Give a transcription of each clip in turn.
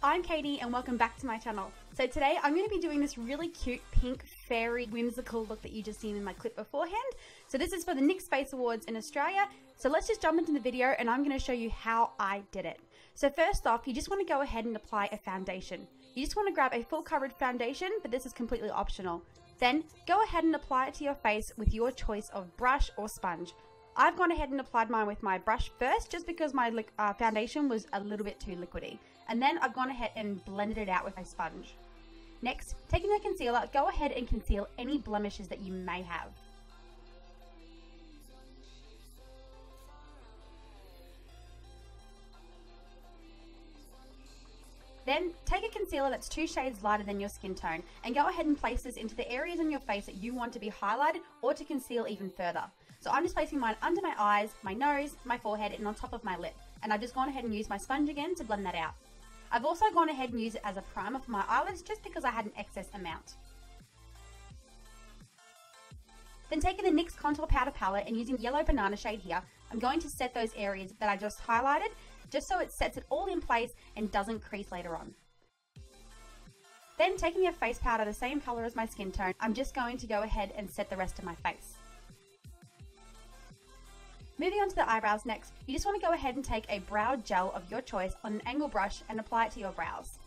I'm Katie and welcome back to my channel. So today I'm going to be doing this really cute pink fairy whimsical look that you just seen in my clip beforehand. So this is for the Nick Space Awards in Australia. So let's just jump into the video and I'm going to show you how I did it. So first off, you just want to go ahead and apply a foundation. You just want to grab a full coverage foundation, but this is completely optional. Then go ahead and apply it to your face with your choice of brush or sponge. I've gone ahead and applied mine with my brush first just because my foundation was a little bit too liquidy. And then I've gone ahead and blended it out with my sponge. Next, taking a concealer, go ahead and conceal any blemishes that you may have. Then take a concealer that's 2 shades lighter than your skin tone and go ahead and place this into the areas on your face that you want to be highlighted or to conceal even further. So I'm just placing mine under my eyes, my nose, my forehead, and on top of my lip. And I've just gone ahead and used my sponge again to blend that out. I've also gone ahead and used it as a primer for my eyelids just because I had an excess amount. Then taking the NYX Contour Powder Palette and using the yellow banana shade here, I'm going to set those areas that I just highlighted just so it sets it all in place and doesn't crease later on. Then taking a face powder the same color as my skin tone, I'm just going to go ahead and set the rest of my face. Moving on to the eyebrows next, you just want to go ahead and take a brow gel of your choice on an angle brush and apply it to your brows.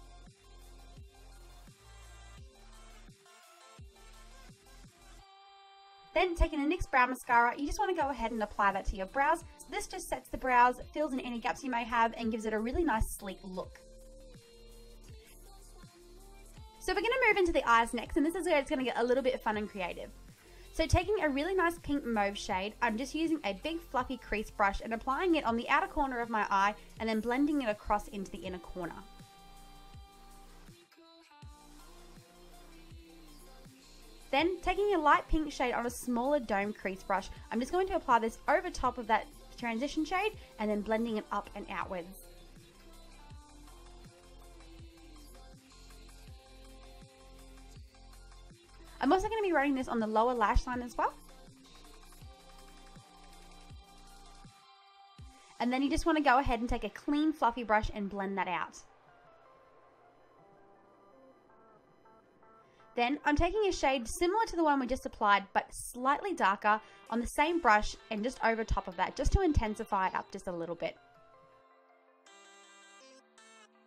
Then taking a NYX Brow Mascara, you just want to go ahead and apply that to your brows. So this just sets the brows, fills in any gaps you may have, and gives it a really nice sleek look. So we're going to move into the eyes next, and this is where it's going to get a little bit fun and creative. So taking a really nice pink mauve shade, I'm just using a big fluffy crease brush and applying it on the outer corner of my eye and then blending it across into the inner corner. Then taking a light pink shade on a smaller dome crease brush, I'm just going to apply this over top of that transition shade and then blending it up and outwards. I'm also going to be running this on the lower lash line as well. And then you just want to go ahead and take a clean fluffy brush and blend that out. Then I'm taking a shade similar to the one we just applied but slightly darker on the same brush and just over top of that just to intensify it up just a little bit.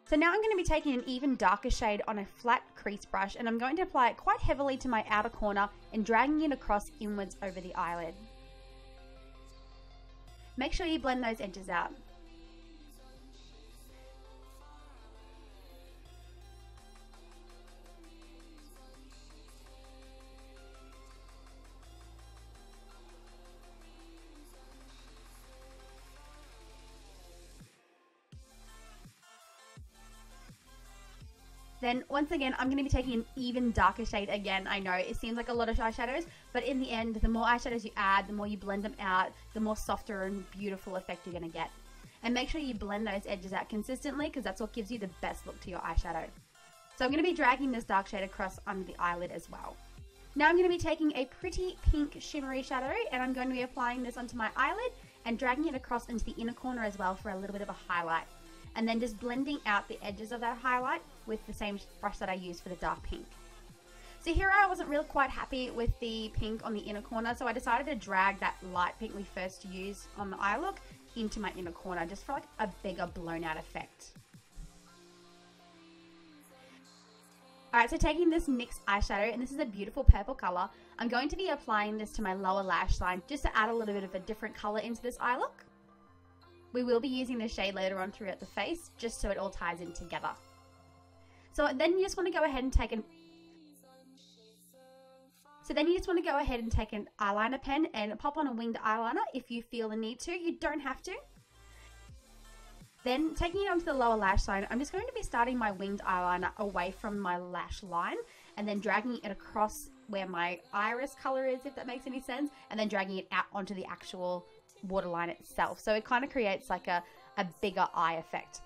So now I'm going to be taking an even darker shade on a flat crease brush and I'm going to apply it quite heavily to my outer corner and dragging it across inwards over the eyelid. Make sure you blend those edges out. Then once again, I'm going to be taking an even darker shade again. I know it seems like a lot of eyeshadows, but in the end, the more eyeshadows you add, the more you blend them out, the more softer and beautiful effect you're going to get. And make sure you blend those edges out consistently because that's what gives you the best look to your eyeshadow. So I'm going to be dragging this dark shade across under the eyelid as well. Now I'm going to be taking a pretty pink shimmery shadow and I'm going to be applying this onto my eyelid and dragging it across into the inner corner as well for a little bit of a highlight. And then just blending out the edges of that highlight with the same brush that I used for the dark pink. So here I wasn't really quite happy with the pink on the inner corner, so I decided to drag that light pink we first used on the eye look into my inner corner just for like a bigger blown out effect. Alright, so taking this NYX eyeshadow, and this is a beautiful purple color, I'm going to be applying this to my lower lash line just to add a little bit of a different color into this eye look. We will be using this shade later on throughout the face, just so it all ties in together. So then you just want to go ahead and take an eyeliner pen and pop on a winged eyeliner if you feel the need to. You don't have to. Then taking it onto the lower lash line, I'm just going to be starting my winged eyeliner away from my lash line and then dragging it across where my iris color is, if that makes any sense, and then dragging it out onto the actual waterline itself. So it kind of creates like a bigger eye effect.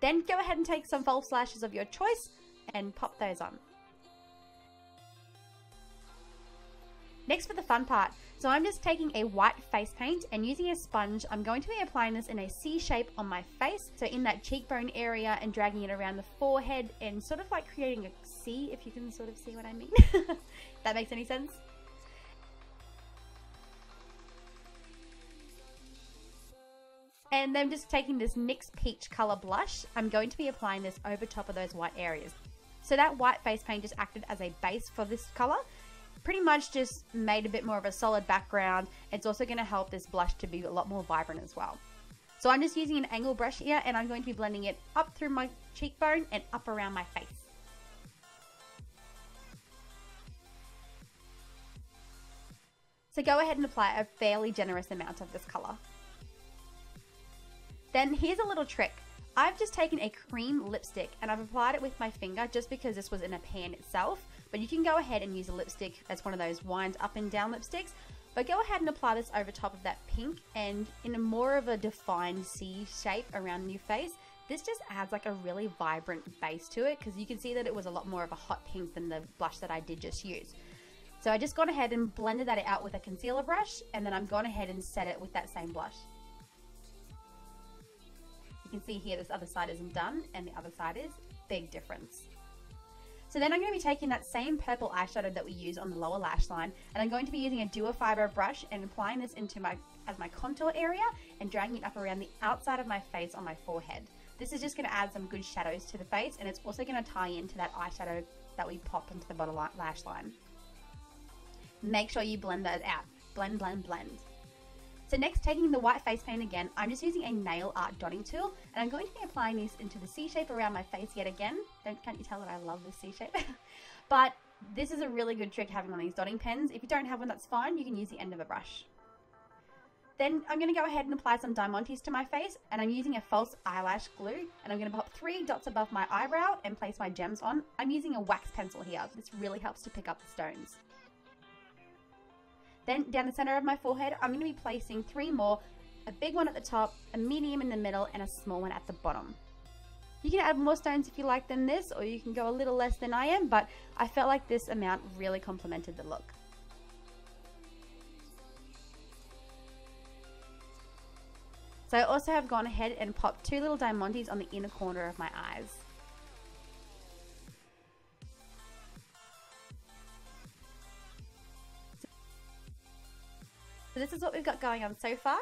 Then go ahead and take some false lashes of your choice and pop those on. Next for the fun part. So I'm just taking a white face paint and using a sponge, I'm going to be applying this in a C shape on my face. So in that cheekbone area and dragging it around the forehead and sort of like creating a C, if you can sort of see what I mean. That makes any sense? And then just taking this NYX Peach color blush, I'm going to be applying this over top of those white areas. So that white face paint just acted as a base for this color. Pretty much just made a bit more of a solid background. It's also going to help this blush to be a lot more vibrant as well. So I'm just using an angle brush here and I'm going to be blending it up through my cheekbone and up around my face. So go ahead and apply a fairly generous amount of this color. Then here's a little trick. I've just taken a cream lipstick and I've applied it with my finger just because this was in a pan itself. But you can go ahead and use a lipstick that's one of those winds up and down lipsticks. But go ahead and apply this over top of that pink and in a more of a defined C shape around your face. This just adds like a really vibrant base to it because you can see that it was a lot more of a hot pink than the blush that I did just use. So I just gone ahead and blended that out with a concealer brush and then I've gone ahead and set it with that same blush. You can see here this other side isn't done and the other side is. Big difference. So then I'm going to be taking that same purple eyeshadow that we use on the lower lash line and I'm going to be using a duo fiber brush and applying this into my contour area and dragging it up around the outside of my face on my forehead. This is just going to add some good shadows to the face and it's also going to tie into that eyeshadow that we popped into the bottom lash line. Make sure you blend that out. Blend, blend, blend. So next, taking the white face paint again, I'm just using a nail art dotting tool and I'm going to be applying this into the C shape around my face yet again. Can't you tell that I love this C shape? But this is a really good trick having one of these dotting pens. If you don't have one, that's fine. You can use the end of a brush. Then I'm going to go ahead and apply some diamantes to my face and I'm using a false eyelash glue and I'm going to pop 3 dots above my eyebrow and place my gems on. I'm using a wax pencil here. This really helps to pick up the stones. Then down the center of my forehead, I'm going to be placing 3 more, a big one at the top, a medium in the middle, and a small one at the bottom. You can add more stones if you like than this, or you can go a little less than I am, but I felt like this amount really complemented the look. So I also have gone ahead and popped 2 little diamantes on the inner corner of my eyes. So this is what we've got going on so far.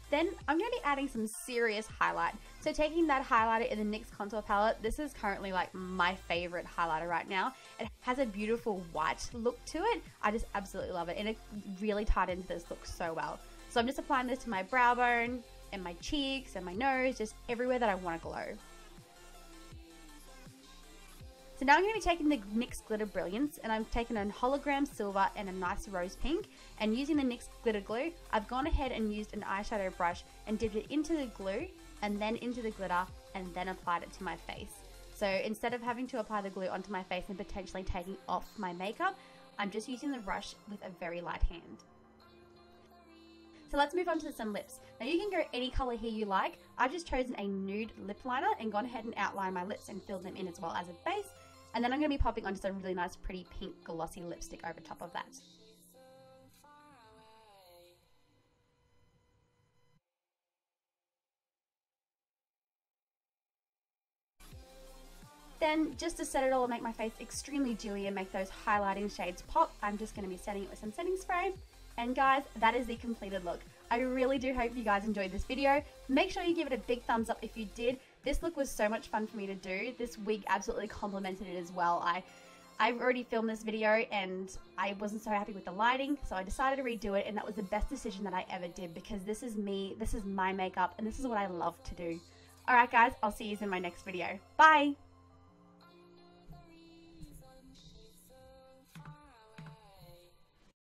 Then I'm going to be adding some serious highlight. So taking that highlighter in the NYX contour palette, this is currently like my favorite highlighter right now. It has a beautiful white look to it. I just absolutely love it and it really tied into this look so well. So I'm just applying this to my brow bone and my cheeks and my nose, just everywhere that I want to glow. So now I'm going to be taking the NYX Glitter Brilliance and I'm taking a hologram silver and a nice rose pink and using the NYX Glitter Glue, I've gone ahead and used an eyeshadow brush and dipped it into the glue and then into the glitter and then applied it to my face. So instead of having to apply the glue onto my face and potentially taking off my makeup, I'm just using the brush with a very light hand. So let's move on to some lips. Now you can go any color here you like. I've just chosen a nude lip liner and gone ahead and outlined my lips and filled them in as well as a base. And then I'm going to be popping on just a really nice pretty pink glossy lipstick over top of that. Then just to set it all and make my face extremely dewy and make those highlighting shades pop, I'm just going to be setting it with some setting spray. And guys, that is the completed look. I really do hope you guys enjoyed this video. Make sure you give it a big thumbs up if you did. This look was so much fun for me to do. This wig absolutely complemented it as well. I've already filmed this video and I wasn't so happy with the lighting, so I decided to redo it and that was the best decision that I ever did because this is me, this is my makeup, and this is what I love to do. Alright guys, I'll see you in my next video. Bye!